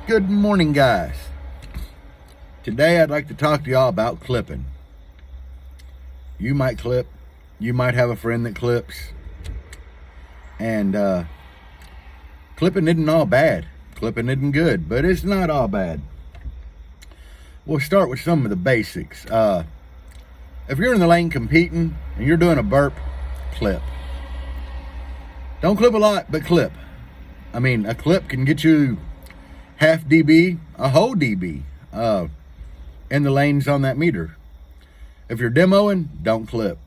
Good morning, guys. Today I'd like to talk to y'all about clipping. You might clip, you might have a friend that clips, and clipping isn't all bad. Clipping isn't good, but it's not all bad. We'll start with some of the basics. If you're in the lane competing and you're doing a burp, clip. Don't clip a lot, but clip. I mean, a clip can get you half dB, a whole dB in the lanes on that meter. If you're demoing, don't clip.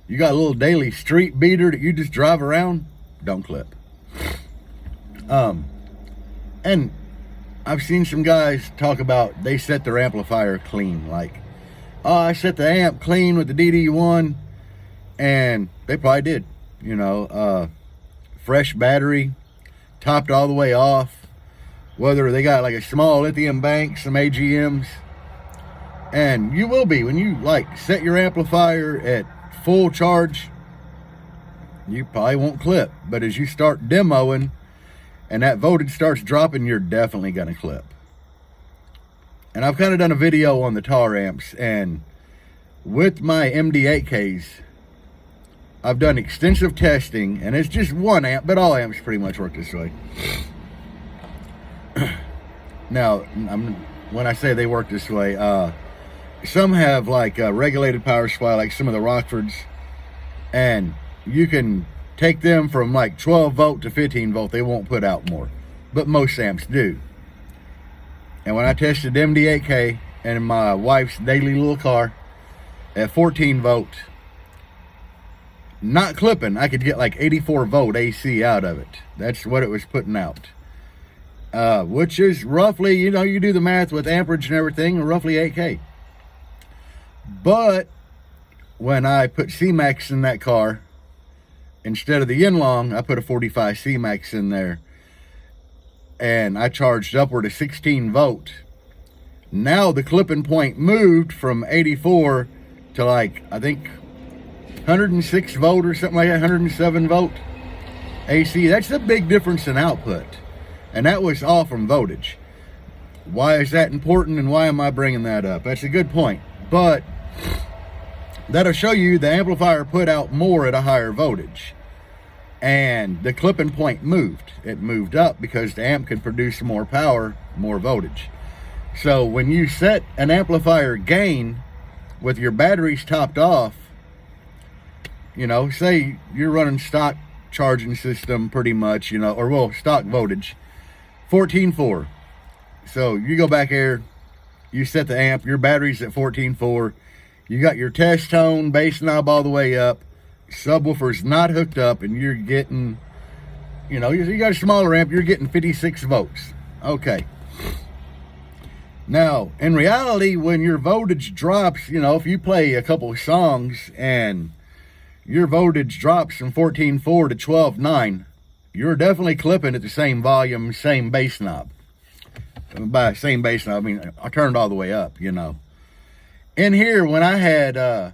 You got a little daily street beater that you just drive around, don't clip. And I've seen some guys talk about they set their amplifier clean. Like, oh, I set the amp clean with the DD1, and they probably did. You know, fresh battery, topped all the way off, whether they got like a small lithium bank, some AGMs. And you will be, when you like set your amplifier at full charge, you probably won't clip. But as you start demoing and that voltage starts dropping, you're definitely gonna clip. And I've kind of done a video on the tar amps, and with my MD8Ks, I've done extensive testing, and it's just one amp, but all amps pretty much work this way. Now, when I say they work this way, some have like a regulated power supply, like some of the Rockfords, and you can take them from like 12 volt to 15 volt. They won't put out more, but most amps do. And when I tested MD8K in my wife's daily little car at 14 volt, not clipping, I could get like 84 volt AC out of it. That's what it was putting out. Which is roughly, you know, you do the math with amperage and everything, roughly 8K. But when I put C-Max in that car, instead of the Yinlong, I put a 45 C-Max in there, and I charged upward of 16 volt. Now the clipping point moved from 84 to like, I think 106 volt or something like that, 107 volt AC. That's a big difference in output. And that was all from voltage. Why is that important, and why am I bringing that up? That's a good point. But that'll show you the amplifier put out more at a higher voltage. And the clipping point moved. It moved up because the amp can produce more power, more voltage. So when you set an amplifier gain with your batteries topped off, you know, say you're running stock charging system pretty much, you know, or well, stock voltage, 14.4. So you go back there, you set the amp, your battery's at 14.4, you got your test tone, bass knob all the way up, subwoofer's not hooked up, and you're getting, you know, you got a smaller amp, you're getting 56 volts. Okay. Now, in reality, when your voltage drops, you know, if you play a couple of songs and your voltage drops from 14.4 to 12.9, you're definitely clipping at the same volume, same bass knob. By same bass knob, I mean, I turned all the way up, you know. In here, when I had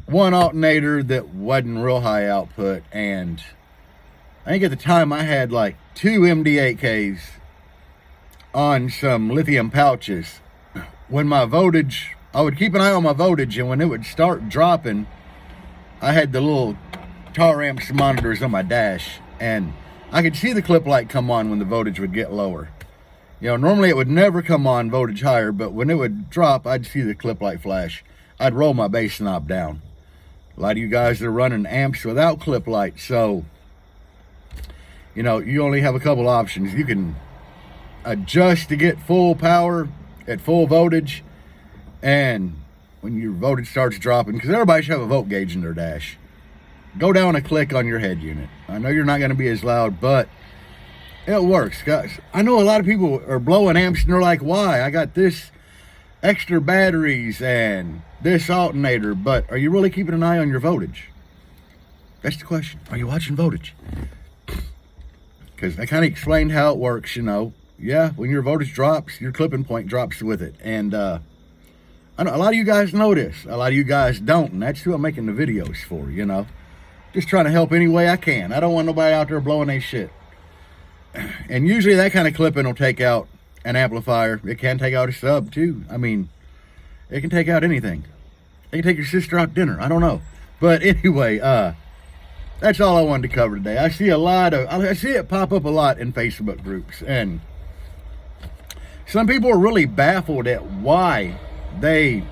one alternator that wasn't real high output, and I think at the time I had like 2 MD8Ks on some lithium pouches. When my voltage, I would keep an eye on my voltage, and when it would start dropping, I had the little tar amps monitors on my dash, and I could see the clip light come on when the voltage would get lower. You know, normally it would never come on voltage higher, but when it would drop, I'd see the clip light flash. I'd roll my bass knob down. A lot of you guys are running amps without clip light, so, you know, you only have a couple options. You can adjust to get full power at full voltage, and when your voltage starts dropping, because everybody should have a volt gauge in their dash, go down a click on your head unit. I know you're not going to be as loud, but it works, guys. I know a lot of people are blowing amps and they're like, why? I got this extra batteries and this alternator, but are you really keeping an eye on your voltage? That's the question. Are you watching voltage? Because I kind of explained how it works, you know. Yeah, when your voltage drops, your clipping point drops with it. And I know a lot of you guys know this. A lot of you guys don't, and that's who I'm making the videos for, you know. Just trying to help any way I can. I don't want nobody out there blowing their shit. And usually that kind of clipping will take out an amplifier. It can take out a sub too. I mean, it can take out anything. It can take your sister out to dinner. I don't know. But anyway, that's all I wanted to cover today. I see it pop up a lot in Facebook groups, and some people are really baffled at why they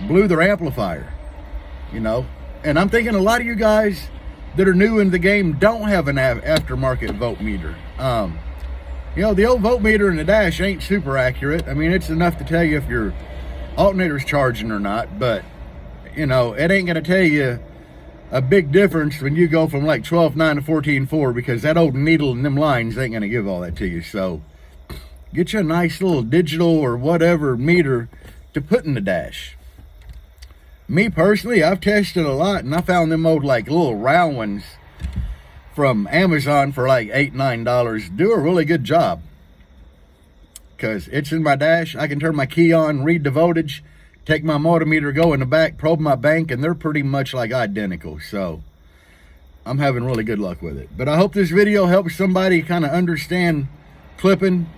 blew their amplifier, you know. And I'm thinking a lot of you guys that are new in the game don't have an aftermarket voltmeter. You know, the old voltmeter in the dash ain't super accurate. I mean, it's enough to tell you if your alternator's charging or not, but, you know, it ain't going to tell you a big difference when you go from like 12.9 to 14.4, because that old needle and them lines ain't going to give all that to you. So get you a nice little digital or whatever meter to put in the dash. Me personally, I've tested a lot, and I found them old like little round ones from Amazon for like $8-9 do a really good job, because it's in my dash. I can turn my key on, read the voltage, take my multimeter, go in the back, probe my bank, and they're pretty much like identical. So I'm having really good luck with it. But I hope this video helps somebody kind of understand clipping.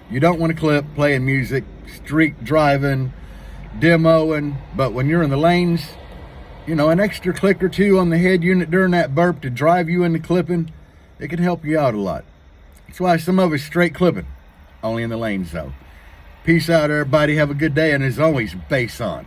You don't want to clip playing music, street driving, demoing, but when you're in the lanes, you know, an extra click or two on the head unit during that burp to drive you into clipping, it can help you out a lot. That's why some of us straight clipping, only in the lanes though. Peace out, everybody. Have a good day, and as always, bass on.